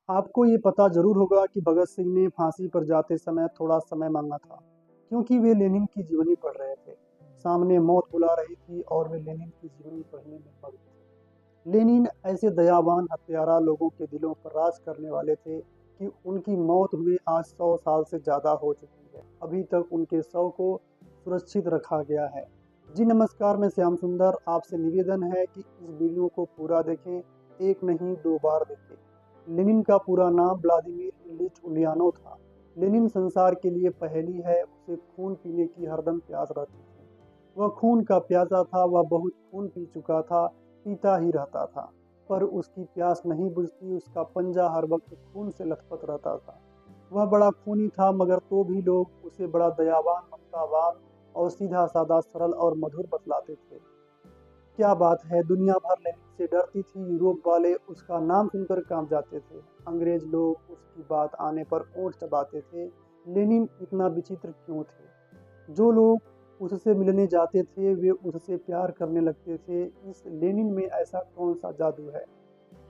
आपको ये पता ज़रूर होगा कि भगत सिंह ने फांसी पर जाते समय थोड़ा समय मांगा था, क्योंकि वे लेनिन की जीवनी पढ़ रहे थे। सामने मौत बुला रही थी और वे लेनिन की जीवनी पढ़ने में मग्न थे। लेनिन ऐसे दयावान हत्यारा लोगों के दिलों पर राज करने वाले थे कि उनकी मौत हुए आज 100 साल से ज़्यादा हो चुकी है। अभी तक उनके शव को सुरक्षित रखा गया है। जी नमस्कार, मैं श्याम सुंदर। आपसे निवेदन है कि इस वीडियो को पूरा देखें, एक नहीं 2 बार देखें। लेनिन का पूरा नाम व्लादिमीर इलिच उलियानोव था। लेनिन संसार के लिए पहेली है। उसे खून पीने की हरदम प्यास रहती थी। वह खून का प्यासा था। वह बहुत खून पी चुका था, पीता ही रहता था, पर उसकी प्यास नहीं बुझती। उसका पंजा हर वक्त खून से लथपथ रहता था। वह बड़ा खूनी था, मगर तो भी लोग उसे बड़ा दयावान, ममतावान और सीधा साधा, सरल और मधुर बतलाते थे। क्या बात है, दुनिया भर लेनिन से डरती थी। यूरोप वाले उसका नाम सुनकर कांप जाते थे। अंग्रेज लोग उसकी बात आने पर ओंठ चबाते थे। लेनिन इतना विचित्र क्यों थे? जो लोग उससे मिलने जाते थे वे उससे प्यार करने लगते थे। इस लेनिन में ऐसा कौन सा जादू है?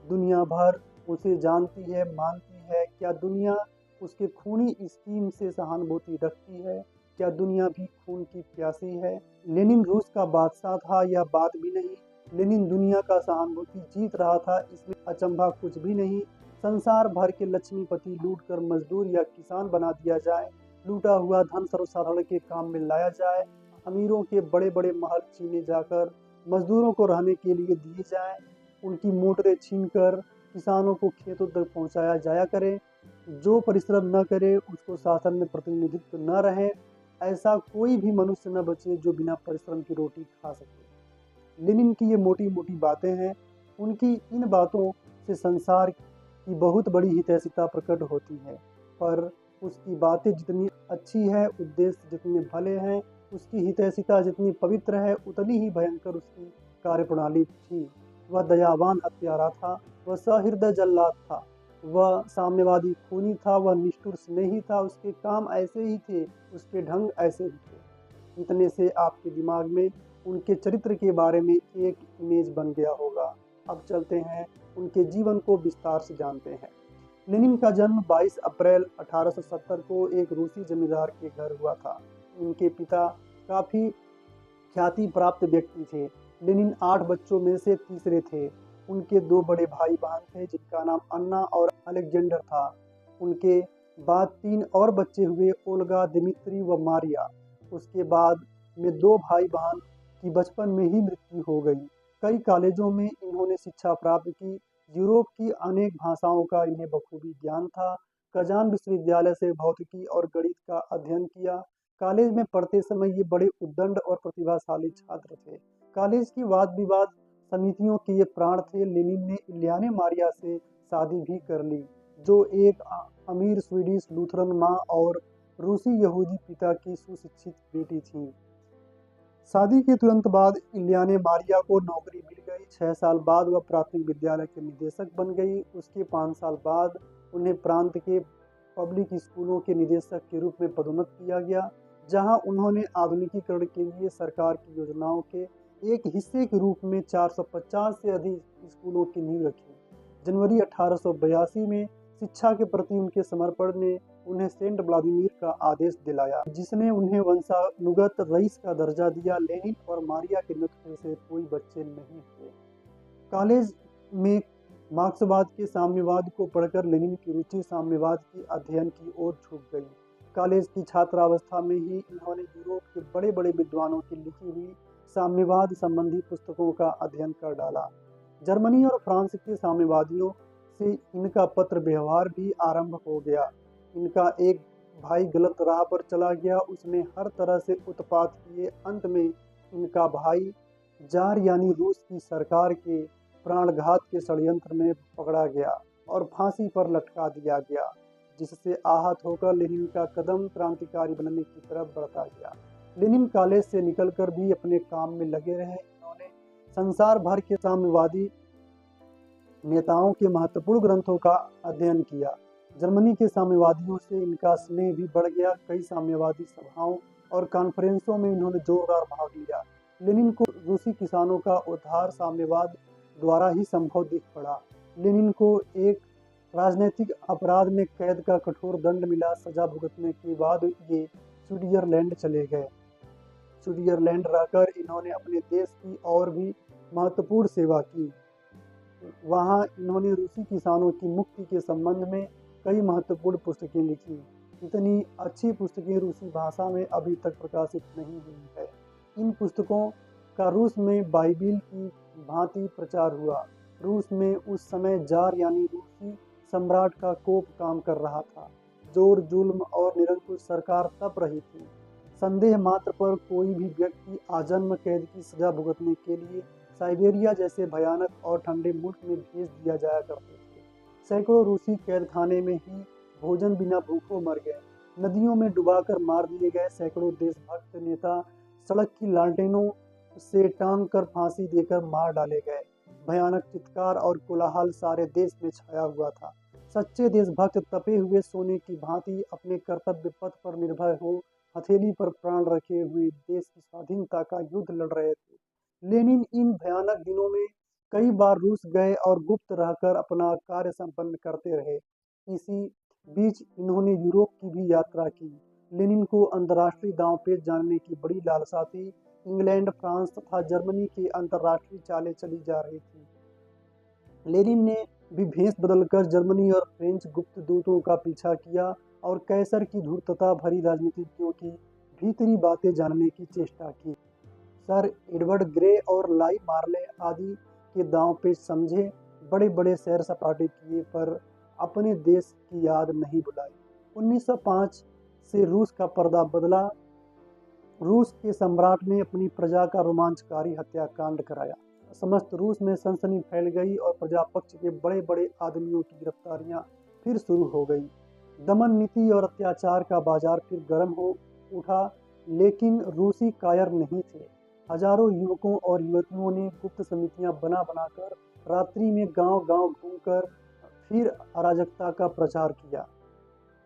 दुनिया भर उसे जानती है, मानती है। क्या दुनिया उसके खूनी स्कीम से सहानुभूति रखती है? क्या दुनिया भी खून की प्यासी है? लेनिन रूस का बादशाह था, यह बात भी नहीं। लेनिन दुनिया का सहानुभूति जीत रहा था, इसमें अचंभा कुछ भी नहीं। संसार भर के लक्ष्मीपति लूट कर मजदूर या किसान बना दिया जाए, लूटा हुआ धन सर्वसाधारण के काम में लाया जाए, अमीरों के बड़े बड़े महल छीने जाकर मजदूरों को रहने के लिए दिए जाएं, उनकी मोटरें छीनकर किसानों को खेतों तक पहुंचाया जाया करे। जो परिश्रम न करे उसको शासन में प्रतिनिधित्व न रहे। ऐसा कोई भी मनुष्य न बचे जो बिना परिश्रम की रोटी खा सके। लेनिन की ये मोटी मोटी बातें हैं। उनकी इन बातों से संसार की बहुत बड़ी हितैषिता प्रकट होती है, पर उसकी बातें जितनी अच्छी है, उद्देश्य जितने भले हैं, उसकी हितैषिता जितनी पवित्र है, उतनी ही भयंकर उसकी कार्यप्रणाली थी। वह दयावान हत्यारा था। वह सहृदय जल्लाद था। वह साम्यवादी खूनी था। वह निष्ठुर स्नेही था। उसके काम ऐसे ही थे, उसके ढंग ऐसे ही थे। इतने से आपके दिमाग में उनके चरित्र के बारे में एक इमेज बन गया होगा। अब चलते हैं, उनके जीवन को विस्तार से जानते हैं। लेनिन का जन्म 22 अप्रैल 1870 को एक रूसी जमींदार के घर हुआ था। उनके पिता काफी ख्याति प्राप्त व्यक्ति थे। लेनिन 8 बच्चों में से तीसरे थे। उनके 2 बड़े भाई बहन थे, जिनका नाम अन्ना और अलेक्जेंडर था। उनके बाद 3 और बच्चे हुए, ओल्गा, दिमित्री व मारिया। उसके बाद में 2 भाई बहन की बचपन में ही मृत्यु हो गई। कई कॉलेजों में इन्होंने शिक्षा प्राप्त की। यूरोप की अनेक भाषाओं का इन्हें बखूबी ज्ञान था। कजान विश्वविद्यालय से भौतिकी और गणित का अध्ययन किया। कॉलेज में पढ़ते समय ये बड़े उद्दंड और प्रतिभाशाली छात्र थे। कॉलेज की वाद विवाद समितियों के ये प्राण थे। लेनिन ने इलियाना मारिया से शादी भी कर ली, जो एक अमीर स्वीडिश लूथरन माँ और रूसी यहूदी पिता की सुशिक्षित बेटी थी। शादी के तुरंत बाद इलियाना मारिया को नौकरी मिल गई। 6 साल बाद वह प्राथमिक विद्यालय के निदेशक बन गई। उसके 5 साल बाद उन्हें प्रांत के पब्लिक स्कूलों के निदेशक के रूप में पदोन्नत किया गया, जहां उन्होंने आधुनिकीकरण के लिए सरकार की योजनाओं के एक हिस्से के रूप में 450 से अधिक स्कूलों की नींव रखी। जनवरी 1882 में शिक्षा के प्रति उनके समर्पण ने उन्हें सेंट व्लादिमीर का आदेश दिलाया, जिसने उन्हें वंशानुगत रईस का दर्जा दिया। लेनिन और मारिया के नेतृत्व से कोई बच्चे नहीं हुए। कॉलेज में मार्क्सवाद के साम्यवाद को पढ़कर लेनिन की रुचि साम्यवाद के अध्ययन की ओर झुक गई। कॉलेज की छात्रावस्था में ही इन्होंने यूरोप के बड़े बड़े विद्वानों की लिखी हुई साम्यवाद संबंधी पुस्तकों का अध्ययन कर डाला। जर्मनी और फ्रांस के साम्यवादियों से इनका पत्र व्यवहार भी आरंभ हो गया। इनका एक भाई गलत राह पर चला गया। उसने हर तरह से उत्पात किए। अंत में इनका भाई जार यानी रूस की सरकार के प्राणघात के षड्यंत्र में पकड़ा गया और फांसी पर लटका दिया गया, जिससे आहत होकर लेनिन का कदम क्रांतिकारी बनने की तरफ बढ़ता गया। लेनिन कॉलेज से निकलकर भी अपने काम में लगे रहे। इन्होंने संसार भर के साम्यवादी नेताओं के महत्वपूर्ण ग्रंथों का अध्ययन किया। जर्मनी के साम्यवादियों से इनका स्नेह भी बढ़ गया। कई साम्यवादी सभाओं और कॉन्फ्रेंसों में इन्होंने जोरदार भाग लिया। लेनिन को रूसी किसानों का उद्धार साम्यवाद द्वारा ही संभव दिख पड़ा। लेनिन को एक राजनीतिक अपराध में कैद का कठोर दंड मिला। सजा भुगतने के बाद ये स्विट्जरलैंड चले गए। स्विट्जरलैंड रहकर इन्होंने अपने देश की और भी महत्वपूर्ण सेवा की। वहाँ इन्होंने रूसी किसानों की मुक्ति के संबंध में कई महत्वपूर्ण पुस्तकें लिखी। इतनी अच्छी पुस्तकें रूसी भाषा में अभी तक प्रकाशित नहीं हुई है। इन पुस्तकों का रूस में बाइबिल की भांति प्रचार हुआ। रूस में उस समय जार यानी रूसी सम्राट का कोप काम कर रहा था। जोर जुल्म और निरंकुश सरकार तप रही थी। संदेह मात्र पर कोई भी व्यक्ति आजन्म कैद की सजा भुगतने के लिए साइबेरिया जैसे भयानक और ठंडे मुल्क में भेज दिया जाया करते थे। सैकड़ों रूसी कैद खाने में ही भोजन बिना भूखों मर गए, नदियों में डुबाकर मार दिए गए। सैकड़ों देशभक्त नेता सड़क की लालटेनों से टांग कर फांसी देकर मार डाले गए। भयानक चित्कार और कोलाहल सारे देश में छाया हुआ था। सच्चे देशभक्त तपे हुए सोने की भांति अपने कर्तव्य पथ पर निर्भय हो हथेली पर प्राण रखे हुए देश की स्वाधीनता का युद्ध लड़ रहे थे। लेनिन इन भयानक दिनों में कई बार रूस गए और गुप्त रहकर अपना कार्य संपन्न करते रहे। इसी बीच इन्होंने यूरोप की भी यात्रा की। लेनिन को अंतर्राष्ट्रीय दांवपेच जानने की बड़ी लालसा थी। इंग्लैंड, फ्रांस तथा जर्मनी की अंतर्राष्ट्रीय चालें चली जा रही थी। लेनिन ने भी भेष बदलकर जर्मनी और फ्रेंच गुप्त दूतों का पीछा किया और कैसर की धूर्तता भरी राजनीतिज्ञों की भीतरी बातें जानने की चेष्टा की। सर एडवर्ड ग्रे और लाई मार्ले आदि के दांवपेच समझे, बड़े बड़े सैर सपाटे किए, पर अपने देश की याद नहीं बुलाई। 1905 से रूस का पर्दा बदला। रूस के सम्राट ने अपनी प्रजा का रोमांचकारी हत्याकांड कराया। समस्त रूस में सनसनी फैल गई और प्रजा पक्ष के बड़े बड़े आदमियों की गिरफ्तारियां फिर शुरू हो गई। दमन नीति और अत्याचार का बाजार फिर गर्म हो उठा, लेकिन रूसी कायर नहीं थे। हजारों युवकों और युवतियों ने गुप्त समितियां बना बनाकर रात्रि में गांव गांव घूमकर फिर अराजकता का प्रचार किया।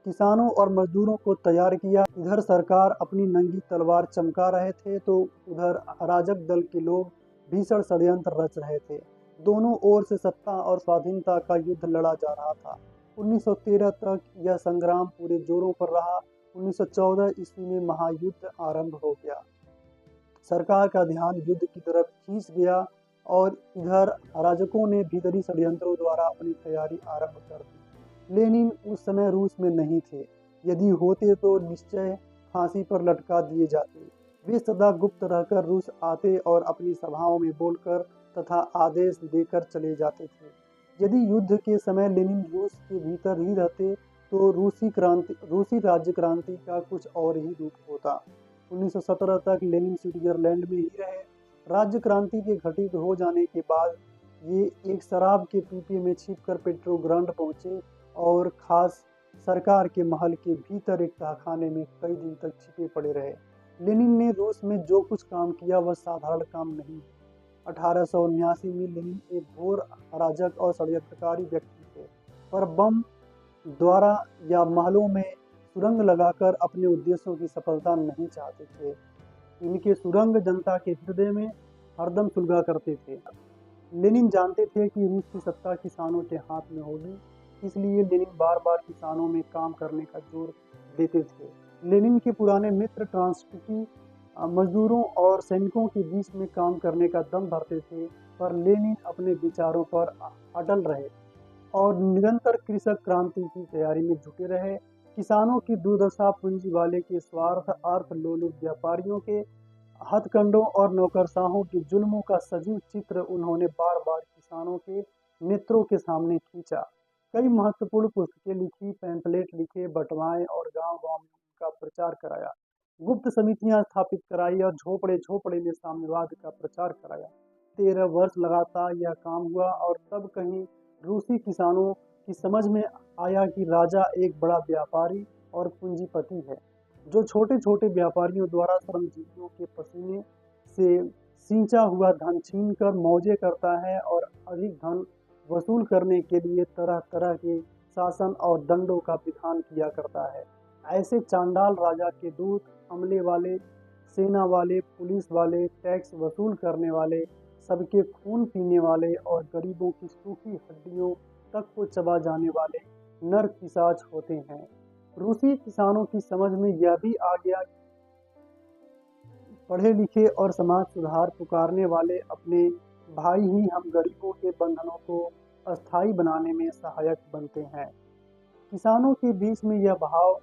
किसानों और मजदूरों को तैयार किया। इधर सरकार अपनी नंगी तलवार चमका रहे थे तो उधर अराजक दल के लोग भीषण षड्यंत्र रच रहे थे। दोनों ओर से सत्ता और स्वाधीनता का युद्ध लड़ा जा रहा था। 1913 तक यह संग्राम पूरे जोरों पर रहा। 1914 ईस्वी में महायुद्ध आरंभ हो गया। सरकार का ध्यान युद्ध की तरफ खींच गया और इधर अराजकों ने भीतरी षड्यंत्रों द्वारा अपनी तैयारी आरंभ कर दी। लेनिन उस समय रूस में नहीं थे। यदि होते तो निश्चय फांसी पर लटका दिए जाते। वे सदा गुप्त रहकर रूस आते और अपनी सभाओं में बोलकर तथा आदेश देकर चले जाते थे। यदि युद्ध के समय लेनिन रूस के भीतर ही रहते तो रूसी राज्य क्रांति का कुछ और ही रूप होता। 1917 तक लेनिन स्विट्जरलैंड में ही रहे। राज्य क्रांति के घटित हो जाने के बाद ये एक शराब के पीपे में छिपकर पेट्रोग्राड पहुंचे और खास सरकार के महल के भीतर एक तहखाने में कई दिन तक छिपे पड़े रहे। लेनिन ने रूस में जो कुछ काम किया वह साधारण काम नहीं। 1879 में लेनिन एक घोर अराजक और षड्यंत्रकारी व्यक्ति थे, पर बम द्वारा या महलों में सुरंग लगाकर अपने उद्देश्यों की सफलता नहीं चाहते थे। इनके सुरंग जनता के हृदय में हरदम सुलगा करते थे। लेनिन जानते थे कि रूस की सत्ता किसानों के हाथ में होगी, इसलिए लेनिन बार बार किसानों में काम करने का जोर देते थे। लेनिन के पुराने मित्र ट्रांस्की मजदूरों और सैनिकों के बीच में काम करने का दम भरते थे, पर लेनिन अपने विचारों पर अटल रहे और निरंतर कृषक क्रांति की तैयारी में जुटे रहे। किसानों की दुर्दशा, पूंजी वाले के स्वार्थ, अर्थ लोलुप व्यापारियों के हथकंडों और नौकरशाहों के जुल्मों का सजीव चित्र उन्होंने बार बार किसानों के नेत्रों के सामने खींचा। कई महत्वपूर्ण पुस्तकें लिखी, पैम्फलेट लिखे, बंटवाए और गांव-गांव में उनका प्रचार कराया। गुप्त समितियां स्थापित कराई और झोपड़े झोपड़े में साम्यवाद का प्रचार कराया। 13 वर्ष लगातार यह काम हुआ और तब कहीं रूसी किसानों की समझ में आया कि राजा एक बड़ा व्यापारी और पूंजीपति है, जो छोटे छोटे व्यापारियों द्वारा श्रमजीवियों के पसीने से सींचा हुआ धन छीनकर मौजे करता है और अधिक धन वसूल करने के लिए तरह तरह के शासन और दंडों का विधान किया करता है। ऐसे चांडाल राजा के दूत, अमले वाले, सेना वाले, पुलिस वाले, टैक्स वसूल करने वाले, सबके खून पीने वाले और गरीबों की सूखी हड्डियों तक को चबा जाने वाले नर पिशाच होते हैं। रूसी किसानों की समझ में यह भी आ गया, पढ़े लिखे और समाज सुधार पुकारने वाले अपने भाई ही हम गरीबों के बंधनों को अस्थायी बनाने में सहायक बनते हैं। किसानों के बीच में यह भाव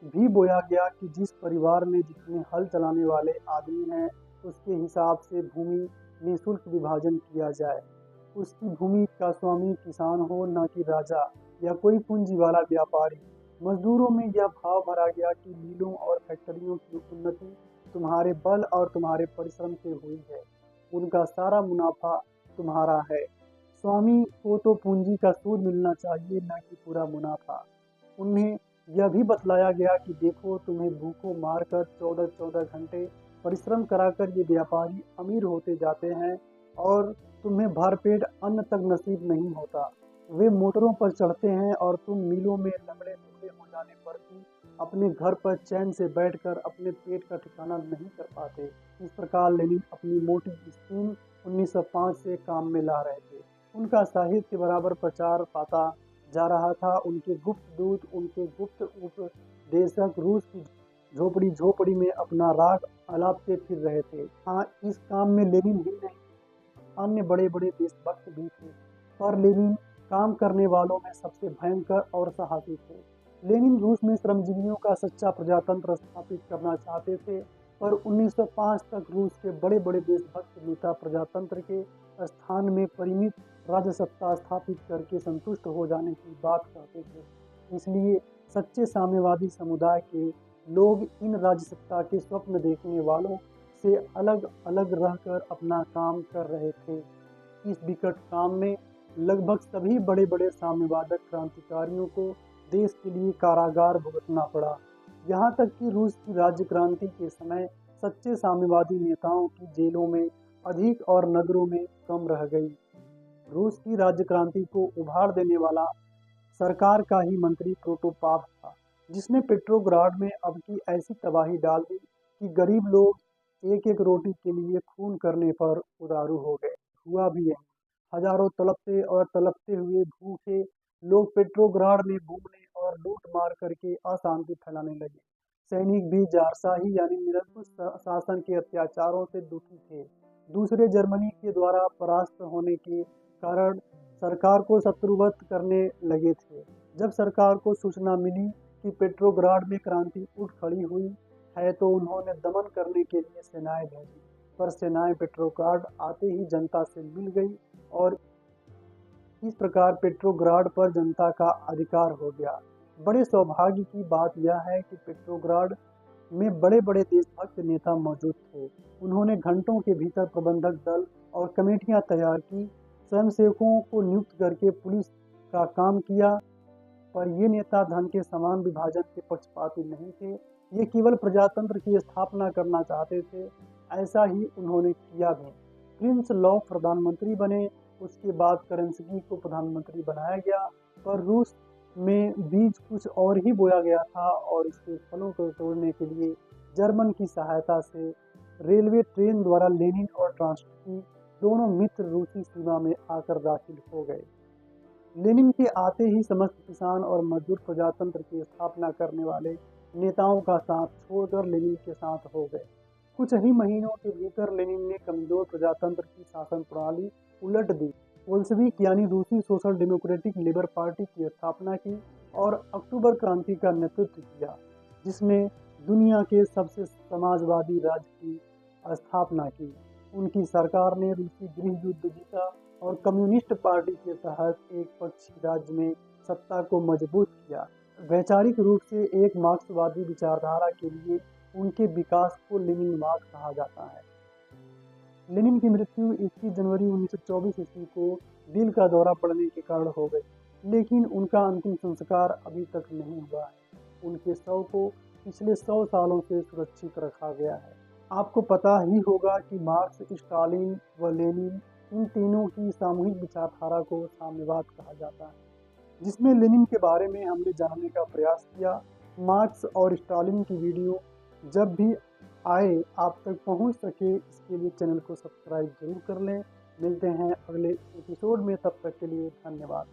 भी बोया गया कि जिस परिवार में जितने हल चलाने वाले आदमी हैं, उसके हिसाब से भूमि निःशुल्क विभाजन किया जाए। उसकी भूमि का स्वामी किसान हो, न कि राजा या कोई पूंजी वाला व्यापारी। मजदूरों में यह भाव भरा गया कि मिलों और फैक्ट्रियों की उन्नति तुम्हारे बल और तुम्हारे परिश्रम से हुई है। उनका सारा मुनाफा तुम्हारा है। स्वामी को तो पूंजी का सूद मिलना चाहिए, न कि पूरा मुनाफा। उन्हें यह भी बतलाया गया कि देखो, तुम्हें भूखों मारकर 14-14 घंटे परिश्रम कराकर ये व्यापारी अमीर होते जाते हैं और तुम्हें भरपेट अन्न तक नसीब नहीं होता। वे मोटरों पर चढ़ते हैं और तुम मिलों में लंगड़े लुगड़े हो जाने पर भी अपने घर पर चैन से बैठकर अपने पेट का ठिकाना नहीं कर पाते। इस प्रकार लेनिन अपनी मोटी स्कीम 1905 से काम में ला रहे थे। उनका साहित्य बराबर प्रचार पाता जा रहा था। उनके गुप्त दूत, उनके गुप्त उपदेशक रूस की झोपड़ी झोपड़ी में अपना राग अलापते फिर रहे थे। हाँ, इस काम में लेनिन ही नहीं, अन्य बड़े बड़े देशभक्त भी थे, पर लेनिन काम करने वालों में सबसे भयंकर और साहसी थे। लेनिन रूस में श्रमजीवियों का सच्चा प्रजातंत्र स्थापित करना चाहते थे, पर 1905 तक रूस के बड़े बड़े देशभक्त नेता प्रजातंत्र के स्थान में परिमित राजसत्ता स्थापित करके संतुष्ट हो जाने की बात कहते थे। इसलिए सच्चे साम्यवादी समुदाय के लोग इन राजसत्ता के स्वप्न देखने वालों से अलग अलग रहकर अपना काम कर रहे थे। इस विकट काम में लगभग सभी बड़े बड़े साम्यवादक क्रांतिकारियों को देश के लिए कारागार भुगतना पड़ा। यहाँ तक कि रूस की राज्य क्रांति के समय सच्चे साम्यवादी नेताओं की जेलों में अधिक और नगरों में कम रह गई। रूस की राज्य क्रांति को उभार देने वाला सरकार का ही मंत्री प्रोटोपाप था, जिसने पेट्रोग्राड में अब की ऐसी तबाही डाल दी कि गरीब लोग एक एक रोटी के लिए खून करने पर उदारू हो गए। हुआ भी यही, हजारों तड़पते और तड़पते हुए भूखे लोग पेट्रोग्राड में घूमने और लूट मार करके अशांति फैलाने लगे। सैनिक भी जारशाही यानी निरंकुश शासन के अत्याचारों से दुखी थे। दूसरे जर्मनी के द्वारा परास्त होने के कारण सरकार को शत्रुवत करने लगे थे। जब सरकार को सूचना मिली कि पेट्रोग्राड में क्रांति उठ खड़ी हुई है, तो उन्होंने दमन करने के लिए सेनाएं भेजी, पर सेनाएं पेट्रोग्राड आते ही जनता से मिल गई और इस प्रकार पेट्रोग्राड पर जनता का अधिकार हो गया। बड़े सौभाग्य की बात यह है कि पेट्रोग्राड में बड़े बड़े देशभक्त नेता मौजूद थे। उन्होंने घंटों के भीतर प्रबंधक दल और कमेटियां तैयार की, स्वयंसेवकों को नियुक्त करके पुलिस का काम किया, पर ये नेता धन के समान विभाजन के पक्षपाती नहीं थे। ये केवल प्रजातंत्र की स्थापना करना चाहते थे। ऐसा ही उन्होंने किया भी। प्रिंस लॉ प्रधानमंत्री बने, उसके बाद करंस्की को प्रधानमंत्री बनाया गया, पर रूस में बीज कुछ और ही बोया गया था और इसके फलों को तोड़ने के लिए जर्मन की सहायता से रेलवे ट्रेन द्वारा लेनिन और ट्रांस्की दोनों मित्र रूसी सीमा में आकर दाखिल हो गए। लेनिन के आते ही समस्त किसान और मजदूर प्रजातंत्र की स्थापना करने वाले नेताओं का साथ छोड़कर लेनिन के साथ हो गए। कुछ ही महीनों के भीतर लेनिन ने कमजोर प्रजातंत्र की शासन प्रणाली उलट दी, बोल्शेविक यानी रूसी सोशल डेमोक्रेटिक लेबर पार्टी की स्थापना की और अक्टूबर क्रांति का नेतृत्व किया, जिसमें दुनिया के सबसे समाजवादी राज्य की स्थापना की। उनकी सरकार ने रूसी गृह युद्ध जीता और कम्युनिस्ट पार्टी के तहत एक पक्षी राज्य में सत्ता को मजबूत किया। वैचारिक रूप से एक मार्क्सवादी विचारधारा के लिए उनके विकास को लेनिनवाद कहा जाता है। लेनिन की मृत्यु 21 जनवरी 1924 ईस्वी को दिल का दौरा पड़ने के कारण हो गई, लेकिन उनका अंतिम संस्कार अभी तक नहीं हुआ है। उनके शव को पिछले 100 सालों से सुरक्षित रखा गया है। आपको पता ही होगा कि मार्क्स, स्टालिन व लेनिन, इन तीनों की सामूहिक विचारधारा को साम्यवाद कहा जाता है, जिसमें लेनिन के बारे में हमने जानने का प्रयास किया। मार्क्स और स्टालिन की वीडियो जब भी आए आप तक पहुंच सके, इसके लिए चैनल को सब्सक्राइब जरूर कर लें। मिलते हैं अगले एपिसोड में, तब तक के लिए धन्यवाद।